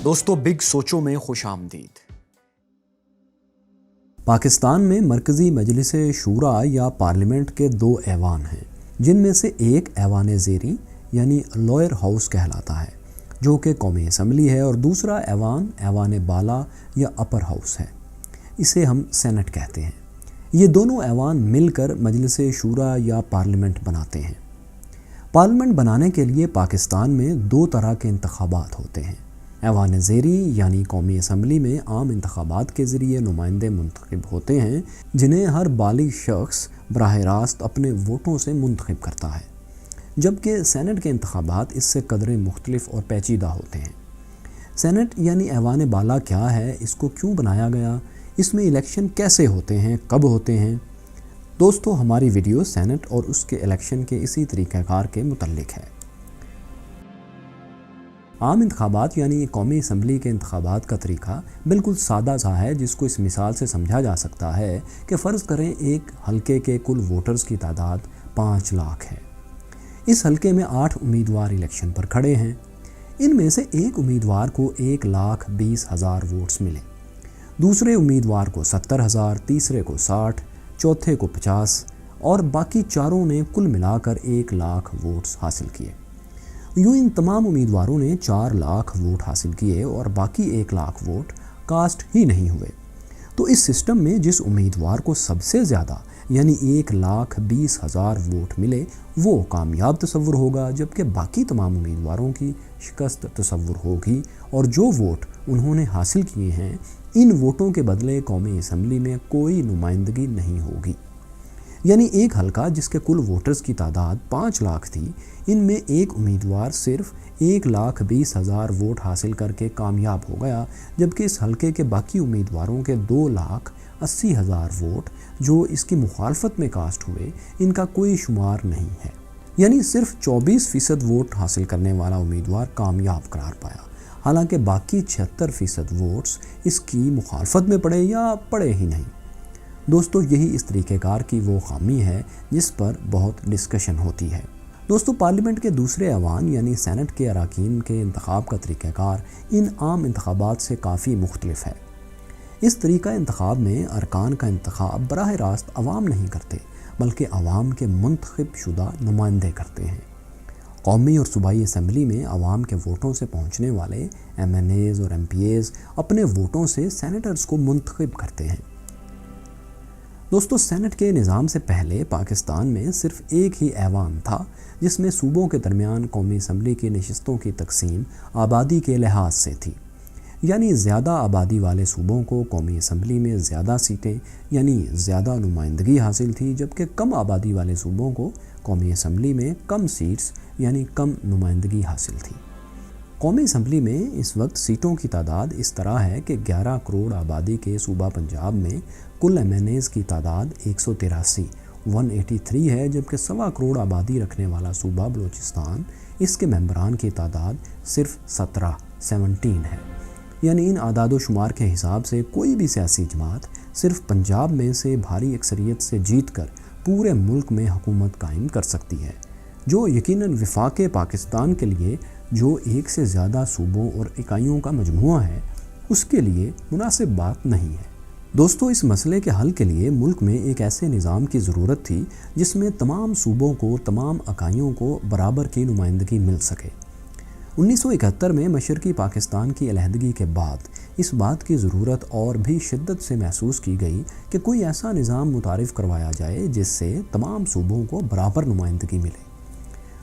دوستو بگ سوچوں میں خوش آمدید۔ پاکستان میں مرکزی مجلس شورا یا پارلیمنٹ کے 2 ایوان ہیں، جن میں سے ایک ایوان زیری یعنی لوئر ہاؤس کہلاتا ہے جو کہ قومی اسمبلی ہے، اور دوسرا ایوان بالا یا اپر ہاؤس ہے، اسے ہم سینٹ کہتے ہیں۔ یہ دونوں ایوان مل کر مجلس شورا یا پارلیمنٹ بناتے ہیں۔ پارلیمنٹ بنانے کے لیے پاکستان میں 2 طرح کے انتخابات ہوتے ہیں۔ ایوان زیری یعنی قومی اسمبلی میں عام انتخابات کے ذریعے نمائندے منتخب ہوتے ہیں، جنہیں ہر بالغ شخص براہ راست اپنے ووٹوں سے منتخب کرتا ہے، جبکہ سینٹ کے انتخابات اس سے قدرے مختلف اور پیچیدہ ہوتے ہیں۔ سینٹ یعنی ایوان بالا کیا ہے، اس کو کیوں بنایا گیا، اس میں الیکشن کیسے ہوتے ہیں، کب ہوتے ہیں؟ دوستو، ہماری ویڈیو سینٹ اور اس کے الیکشن کے اسی طریقہ کار کے متعلق ہے۔ عام انتخابات یعنی قومی اسمبلی کے انتخابات کا طریقہ بالکل سادہ سا ہے، جس کو اس مثال سے سمجھا جا سکتا ہے کہ فرض کریں ایک حلقے کے کل ووٹرز کی تعداد 5 لاکھ ہے۔ اس حلقے میں 8 امیدوار الیکشن پر کھڑے ہیں۔ ان میں سے ایک امیدوار کو 1,20,000 ووٹس ملے، دوسرے امیدوار کو 70,000، تیسرے کو 60، چوتھے کو 50 اور باقی چاروں نے کل ملا کر 1 لاکھ ووٹس حاصل کیے۔ یوں ان تمام امیدواروں نے 4 لاکھ ووٹ حاصل کیے اور باقی 1 لاکھ ووٹ کاسٹ ہی نہیں ہوئے۔ تو اس سسٹم میں جس امیدوار کو سب سے زیادہ یعنی 1,20,000 ووٹ ملے وہ کامیاب تصور ہوگا، جبکہ باقی تمام امیدواروں کی شکست تصور ہوگی، اور جو ووٹ انہوں نے حاصل کیے ہیں ان ووٹوں کے بدلے قومی اسمبلی میں کوئی نمائندگی نہیں ہوگی۔ یعنی ایک حلقہ جس کے کل ووٹرز کی تعداد 5 لاکھ تھی، ان میں ایک امیدوار صرف 1,20,000 ووٹ حاصل کر کے کامیاب ہو گیا، جبکہ اس حلقے کے باقی امیدواروں کے 2,80,000 ووٹ جو اس کی مخالفت میں کاسٹ ہوئے، ان کا کوئی شمار نہیں ہے۔ یعنی صرف 24% ووٹ حاصل کرنے والا امیدوار کامیاب قرار پایا، حالانکہ باقی 76% ووٹس اس کی مخالفت میں پڑے یا پڑے ہی نہیں۔ دوستو، یہی اس طریقہ کار کی وہ خامی ہے جس پر بہت ڈسکشن ہوتی ہے۔ دوستو، پارلیمنٹ کے دوسرے ایوان یعنی سینٹ کے اراکین کے انتخاب کا طریقہ کار ان عام انتخابات سے کافی مختلف ہے۔ اس طریقہ انتخاب میں ارکان کا انتخاب براہ راست عوام نہیں کرتے، بلکہ عوام کے منتخب شدہ نمائندے کرتے ہیں۔ قومی اور صوبائی اسمبلی میں عوام کے ووٹوں سے پہنچنے والے MNAs اور MPAs اپنے ووٹوں سے سینیٹرز کو منتخب کرتے ہیں۔ دوستو، سینٹ کے نظام سے پہلے پاکستان میں صرف ایک ہی ایوان تھا، جس میں صوبوں کے درمیان قومی اسمبلی کی نشستوں کی تقسیم آبادی کے لحاظ سے تھی۔ یعنی زیادہ آبادی والے صوبوں کو قومی اسمبلی میں زیادہ سیٹیں یعنی زیادہ نمائندگی حاصل تھی، جبکہ کم آبادی والے صوبوں کو قومی اسمبلی میں کم سیٹس یعنی کم نمائندگی حاصل تھی۔ قومی اسمبلی میں اس وقت سیٹوں کی تعداد اس طرح ہے کہ 11 کروڑ آبادی کے صوبہ پنجاب میں کل MNAs کی تعداد 183 ہے، جبکہ 1.25 کروڑ آبادی رکھنے والا صوبہ بلوچستان، اس کے ممبران کی تعداد صرف 17 ہے۔ یعنی ان اعداد و شمار کے حساب سے کوئی بھی سیاسی جماعت صرف پنجاب میں سے بھاری اکثریت سے جیت کر پورے ملک میں حکومت قائم کر سکتی ہے، جو یقیناً وفاق پاکستان کے لیے جو ایک سے زیادہ صوبوں اور اکائیوں کا مجموعہ ہے، اس کے لیے مناسب بات نہیں ہے۔ دوستو، اس مسئلے کے حل کے لیے ملک میں ایک ایسے نظام کی ضرورت تھی جس میں تمام صوبوں کو، تمام اکائیوں کو برابر کی نمائندگی مل سکے۔ 1971 میں مشرقی پاکستان کی علیحدگی کے بعد اس بات کی ضرورت اور بھی شدت سے محسوس کی گئی کہ کوئی ایسا نظام متعارف کروایا جائے جس سے تمام صوبوں کو برابر نمائندگی ملے۔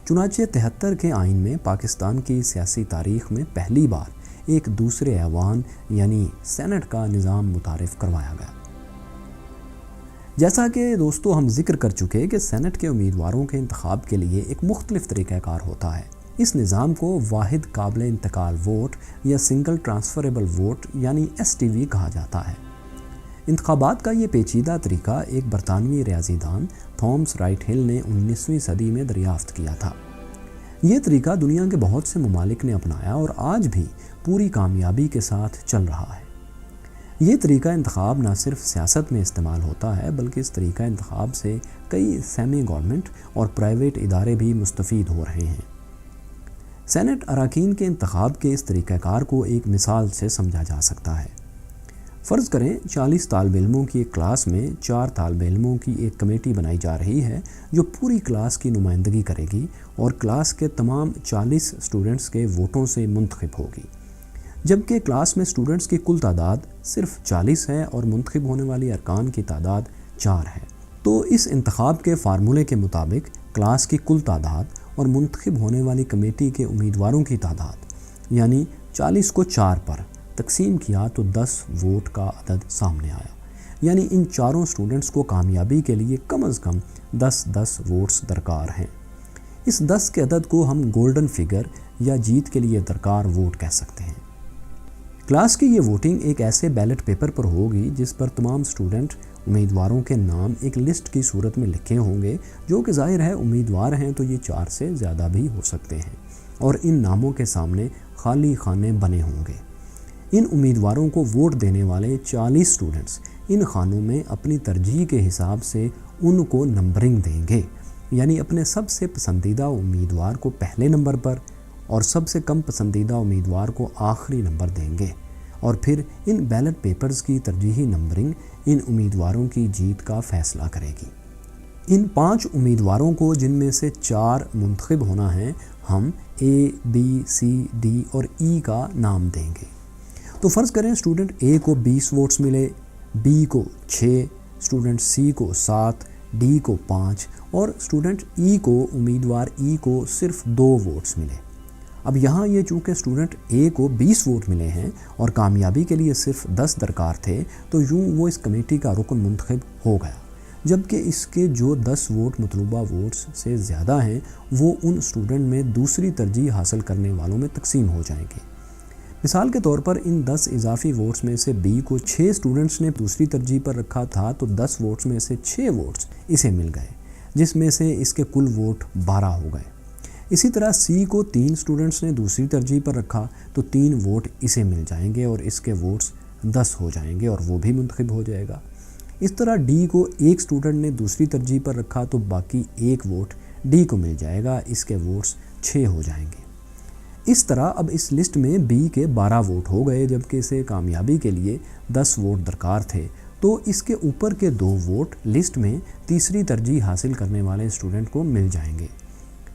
چنانچہ 73 کے آئین میں پاکستان کی سیاسی تاریخ میں پہلی بار ایک دوسرے ایوان یعنی سینٹ کا نظام متعارف کروایا گیا۔ جیسا کہ دوستو ہم ذکر کر چکے کہ سینٹ کے امیدواروں کے انتخاب کے لیے ایک مختلف طریقہ کار ہوتا ہے۔ اس نظام کو واحد قابل انتقال ووٹ یا سنگل ٹرانسفریبل ووٹ یعنی STV کہا جاتا ہے۔ انتخابات کا یہ پیچیدہ طریقہ ایک برطانوی ریاضی دان تھامس رائٹ ہل نے 19ویں صدی میں دریافت کیا تھا۔ یہ طریقہ دنیا کے بہت سے ممالک نے اپنایا اور آج بھی پوری کامیابی کے ساتھ چل رہا ہے۔ یہ طریقہ انتخاب نہ صرف سیاست میں استعمال ہوتا ہے، بلکہ اس طریقہ انتخاب سے کئی سیمی گورنمنٹ اور پرائیویٹ ادارے بھی مستفید ہو رہے ہیں۔ سینٹ اراکین کے انتخاب کے اس طریقہ کار کو ایک مثال سے سمجھا جا سکتا ہے۔ فرض کریں 40 طالب علموں کی ایک کلاس میں 4 طالب علموں کی ایک کمیٹی بنائی جا رہی ہے جو پوری کلاس کی نمائندگی کرے گی اور کلاس کے تمام 40 اسٹوڈنٹس کے ووٹوں سے منتخب ہوگی، جبکہ کلاس میں اسٹوڈنٹس کی کل تعداد صرف 40 ہے اور منتخب ہونے والی ارکان کی تعداد 4 ہے۔ تو اس انتخاب کے فارمولے کے مطابق کلاس کی کل تعداد اور منتخب ہونے والی کمیٹی کے امیدواروں کی تعداد یعنی 40 کو 4 پر تقسیم کیا تو 10 ووٹ کا عدد سامنے آیا، یعنی ان چاروں اسٹوڈنٹس کو کامیابی کے لیے کم از کم 10 ووٹس درکار ہیں۔ اس 10 کے عدد کو ہم گولڈن فگر یا جیت کے لیے درکار ووٹ کہہ سکتے ہیں۔ کلاس کی یہ ووٹنگ ایک ایسے بیلٹ پیپر پر ہوگی جس پر تمام اسٹوڈنٹ امیدواروں کے نام ایک لسٹ کی صورت میں لکھے ہوں گے، جو کہ ظاہر ہے امیدوار ہیں تو یہ 4 سے زیادہ بھی ہو سکتے ہیں، اور ان ناموں کے سامنے خالی خانے بنے ہوں گے۔ ان امیدواروں کو ووٹ دینے والے 40 اسٹوڈنٹس ان خانوں میں اپنی ترجیح کے حساب سے ان کو نمبرنگ دیں گے، یعنی اپنے سب سے پسندیدہ امیدوار کو پہلے نمبر پر اور سب سے کم پسندیدہ امیدوار کو آخری نمبر دیں گے، اور پھر ان بیلٹ پیپرز کی ترجیحی نمبرنگ ان امیدواروں کی جیت کا فیصلہ کرے گی۔ ان 5 امیدواروں کو جن میں سے 4 منتخب ہونا ہے ہم A, B, C, D اور E کا نام دیں گے۔ تو فرض کریں اسٹوڈنٹ A کو 20 ووٹس ملے، B کو 6، اسٹوڈنٹ C کو 7، D کو 5 اور اسٹوڈنٹ E کو امیدوار E کو صرف 2 ووٹس ملے۔ اب یہاں یہ چونکہ اسٹوڈنٹ A کو 20 ووٹ ملے ہیں اور کامیابی کے لیے صرف 10 درکار تھے، تو یوں وہ اس کمیٹی کا رکن منتخب ہو گیا، جبکہ اس کے جو 10 ووٹ مطلوبہ ووٹس سے زیادہ ہیں وہ ان اسٹوڈنٹ میں دوسری ترجیح حاصل کرنے والوں میں تقسیم ہو جائیں گے۔ مثال کے طور پر ان 10 اضافی ووٹس میں سے B کو 6 اسٹوڈنٹس نے دوسری ترجیح پر رکھا تھا، تو 10 ووٹس میں سے 6 ووٹس اسے مل گئے، جس میں سے اس کے کل ووٹ 12 ہو گئے۔ اسی طرح C کو 3 اسٹوڈنٹس نے دوسری ترجیح پر رکھا تو 3 ووٹ اسے مل جائیں گے اور اس کے ووٹس 10 ہو جائیں گے اور وہ بھی منتخب ہو جائے گا۔ اس طرح D کو 1 اسٹوڈنٹ نے دوسری ترجیح پر رکھا تو باقی 1 ووٹ D کو مل جائے گا، اس کے ووٹس 6 ہو جائیں گے۔ اس طرح اب اس لسٹ میں B کے 12 ووٹ ہو گئے، جبکہ اسے کامیابی کے لیے 10 ووٹ درکار تھے، تو اس کے اوپر کے 2 ووٹ لسٹ میں تیسری ترجیح حاصل کرنے والے اسٹوڈنٹ کو مل جائیں گے۔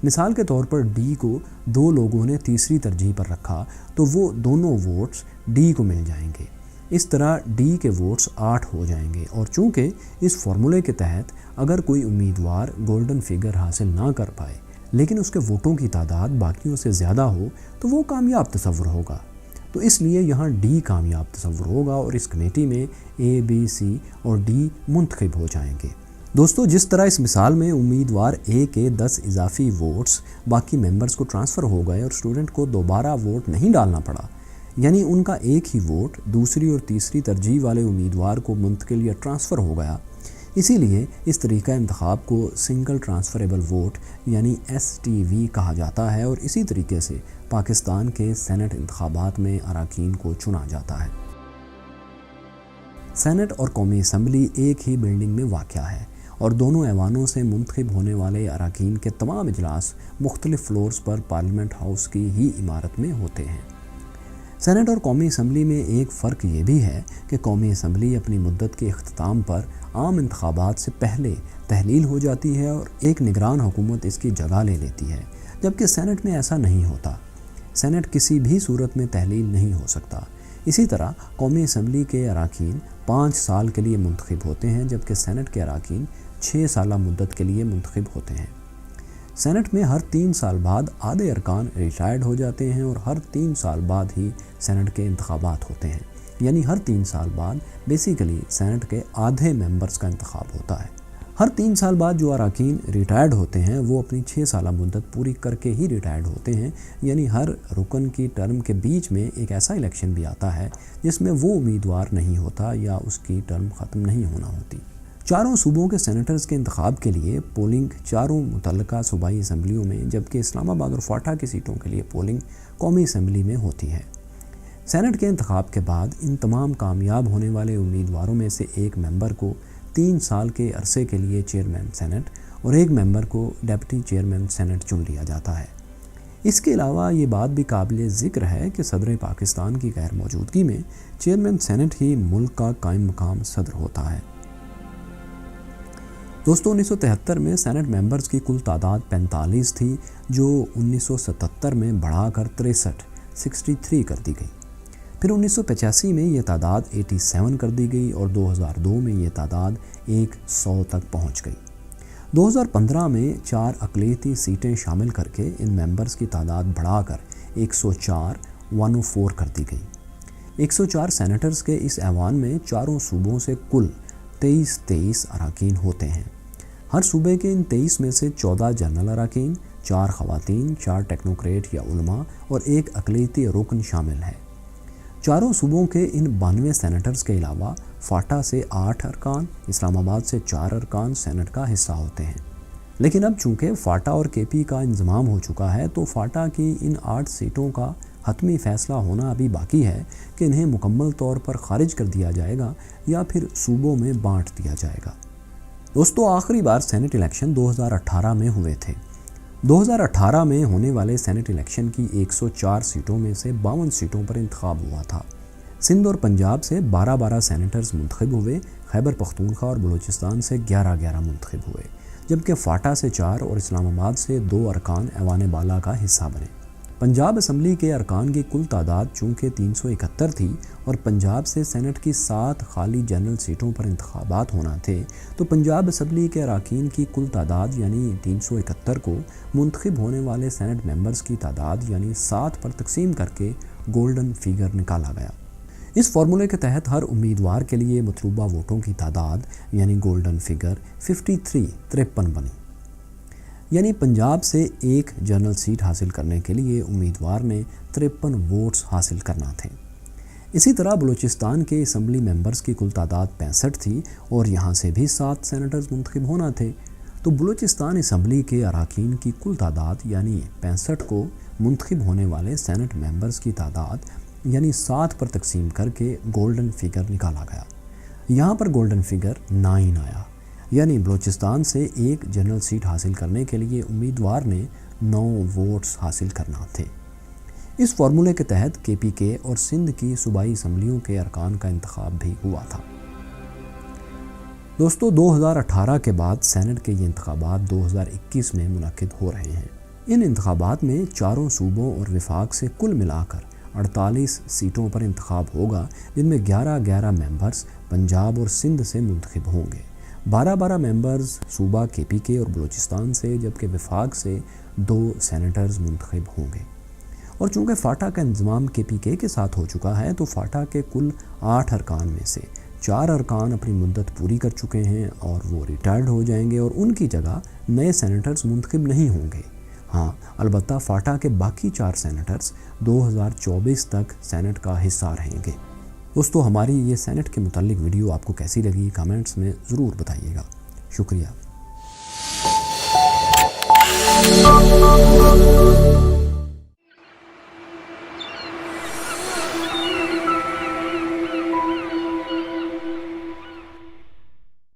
مثال کے طور پر D کو 2 لوگوں نے تیسری ترجیح پر رکھا تو وہ دونوں ووٹس D کو مل جائیں گے۔ اس طرح D کے ووٹس 8 ہو جائیں گے، اور چونکہ اس فارمولے کے تحت اگر کوئی امیدوار گولڈن فگر حاصل نہ کر پائے لیکن اس کے ووٹوں کی تعداد باقیوں سے زیادہ ہو تو وہ کامیاب تصور ہوگا، تو اس لیے یہاں D کامیاب تصور ہوگا اور اس کمیٹی میں A, B, C اور D منتخب ہو جائیں گے۔ دوستو، جس طرح اس مثال میں امیدوار A کے 10 اضافی ووٹس باقی ممبرز کو ٹرانسفر ہو گئے اور اسٹوڈنٹ کو دوبارہ ووٹ نہیں ڈالنا پڑا، یعنی ان کا ایک ہی ووٹ دوسری اور تیسری ترجیح والے امیدوار کو منتقل یا ٹرانسفر ہو گیا، اسی لیے اس طریقہ انتخاب کو سنگل ٹرانسفریبل ووٹ یعنی STV کہا جاتا ہے، اور اسی طریقے سے پاکستان کے سینٹ انتخابات میں اراکین کو چنا جاتا ہے۔ سینٹ اور قومی اسمبلی ایک ہی بلڈنگ میں واقع ہے اور دونوں ایوانوں سے منتخب ہونے والے اراکین کے تمام اجلاس مختلف فلورز پر پارلیمنٹ ہاؤس کی ہی عمارت میں ہوتے ہیں۔ سینٹ اور قومی اسمبلی میں ایک فرق یہ بھی ہے کہ قومی اسمبلی اپنی مدت کے اختتام پر عام انتخابات سے پہلے تحلیل ہو جاتی ہے اور ایک نگران حکومت اس کی جگہ لے لیتی ہے، جبکہ سینٹ میں ایسا نہیں ہوتا۔ سینٹ کسی بھی صورت میں تحلیل نہیں ہو سکتا۔ اسی طرح قومی اسمبلی کے اراکین 5 سال کے لیے منتخب ہوتے ہیں، جبکہ سینٹ کے اراکین 6 سالہ مدت کے لیے منتخب ہوتے ہیں۔ سینٹ میں ہر 3 سال بعد آدھے ارکان ریٹائرڈ ہو جاتے ہیں اور ہر 3 سال بعد ہی سینٹ کے انتخابات ہوتے ہیں، یعنی ہر 3 سال بعد بیسیکلی سینٹ کے آدھے ممبرز کا انتخاب ہوتا ہے۔ ہر 3 سال بعد جو اراکین ریٹائرڈ ہوتے ہیں وہ اپنی 6 سالہ مدت پوری کر کے ہی ریٹائرڈ ہوتے ہیں، یعنی ہر رکن کی ٹرم کے بیچ میں ایک ایسا الیکشن بھی آتا ہے جس میں وہ امیدوار نہیں ہوتا یا اس کی ٹرم ختم نہیں ہونا ہوتی۔ چاروں صوبوں کے سینیٹرز کے انتخاب کے لیے پولنگ چاروں متعلقہ صوبائی اسمبلیوں میں، جبکہ اسلام آباد اور فاٹا کی سیٹوں کے لیے پولنگ قومی اسمبلی میں ہوتی ہے۔ سینٹ کے انتخاب کے بعد ان تمام کامیاب ہونے والے امیدواروں میں سے ایک ممبر کو 3 سال کے عرصے کے لیے چیئرمین سینٹ اور ایک ممبر کو ڈپٹی چیئرمین سینٹ چن لیا جاتا ہے۔ اس کے علاوہ یہ بات بھی قابل ذکر ہے کہ صدر پاکستان کی غیر موجودگی میں چیئرمین سینٹ ہی ملک کا قائم مقام صدر ہوتا ہے۔ دوستو 1973 میں سینٹ ممبرز کی کل تعداد 45 تھی، جو 1977 میں بڑھا کر 63 کر دی گئی۔ پھر 1985 میں یہ تعداد 87 کر دی گئی اور 2002 میں یہ تعداد 100 تک پہنچ گئی۔ 2015 میں 4 اقلیتی سیٹیں شامل کر کے ان ممبرز کی تعداد بڑھا کر 104 کر دی گئی۔ 104 سینیٹرز کے اس ایوان میں چاروں صوبوں سے کل 23 اراکین ہوتے ہیں۔ ہر صوبے کے ان 23 میں سے 14 جنرل اراکین، 4 خواتین، 4 ٹیکنوکریٹ یا علماء اور 1 اقلیتی رکن شامل ہے۔ چاروں صوبوں کے ان 92 سینیٹرز کے علاوہ فاٹا سے 8 ارکان، اسلام آباد سے 4 ارکان سینٹ کا حصہ ہوتے ہیں۔ لیکن اب چونکہ فاٹا اور کے پی کا انضمام ہو چکا ہے تو فاٹا کی ان 8 سیٹوں کا حتمی فیصلہ ہونا ابھی باقی ہے کہ انہیں مکمل طور پر خارج کر دیا جائے گا یا پھر صوبوں میں بانٹ دیا جائے گا۔ دوستو آخری بار سینٹ الیکشن 2018 میں ہوئے تھے۔ 2018 میں ہونے والے سینٹ الیکشن کی 104 سیٹوں میں سے 52 سیٹوں پر انتخاب ہوا تھا۔ سندھ اور پنجاب سے 12 سینیٹرز منتخب ہوئے، خیبر پختونخوا اور بلوچستان سے 11 منتخب ہوئے، جبکہ فاٹا سے 4 اور اسلام آباد سے 2 ارکان ایوان بالا کا حصہ بنے۔ پنجاب اسمبلی کے ارکان کی کل تعداد چونکہ 371 تھی اور پنجاب سے سینٹ کی 7 خالی جنرل سیٹوں پر انتخابات ہونا تھے، تو پنجاب اسمبلی کے اراکین کی کل تعداد یعنی 371 کو منتخب ہونے والے سینٹ ممبرز کی تعداد یعنی 7 پر تقسیم کر کے گولڈن فگر نکالا گیا۔ اس فارمولے کے تحت ہر امیدوار کے لیے مطلوبہ ووٹوں کی تعداد یعنی گولڈن فگر 53 بنی، یعنی پنجاب سے 1 جنرل سیٹ حاصل کرنے کے لیے امیدوار نے 53 ووٹس حاصل کرنا تھے۔ اسی طرح بلوچستان کے اسمبلی ممبرز کی کل تعداد 65 تھی اور یہاں سے بھی 7 سینیٹرز منتخب ہونا تھے، تو بلوچستان اسمبلی کے اراکین کی کل تعداد یعنی 65 کو منتخب ہونے والے سینٹ ممبرز کی تعداد یعنی 7 پر تقسیم کر کے گولڈن فگر نکالا گیا۔ یہاں پر گولڈن فگر 9 آیا، یعنی بلوچستان سے 1 جنرل سیٹ حاصل کرنے کے لیے امیدوار نے 9 ووٹس حاصل کرنا تھے۔ اس فارمولے کے تحت کے پی کے اور سندھ کی صوبائی اسمبلیوں کے ارکان کا انتخاب بھی ہوا تھا۔ دوستو 2018 کے بعد سینٹ کے یہ انتخابات 2021 میں منعقد ہو رہے ہیں۔ ان انتخابات میں چاروں صوبوں اور وفاق سے کل ملا کر 48 سیٹوں پر انتخاب ہوگا، جن میں 11 ممبرز پنجاب اور سندھ سے منتخب ہوں گے، 12 ممبرز صوبہ کے پی کے اور بلوچستان سے، جبکہ وفاق سے 2 سینیٹرز منتخب ہوں گے۔ اور چونکہ فاٹا کا انضمام کے پی کے ساتھ ہو چکا ہے تو فاٹا کے کل 8 ارکان میں سے 4 ارکان اپنی مدت پوری کر چکے ہیں اور وہ ریٹائرڈ ہو جائیں گے اور ان کی جگہ نئے سینیٹرز منتخب نہیں ہوں گے۔ ہاں البتہ فاٹا کے باقی 4 سینیٹرز 2024 تک سینٹ کا حصہ رہیں گے۔ دوستو ہماری یہ سینٹ کے متعلق ویڈیو آپ کو کیسی لگی کامنٹس میں ضرور بتائیے گا۔ شکریہ۔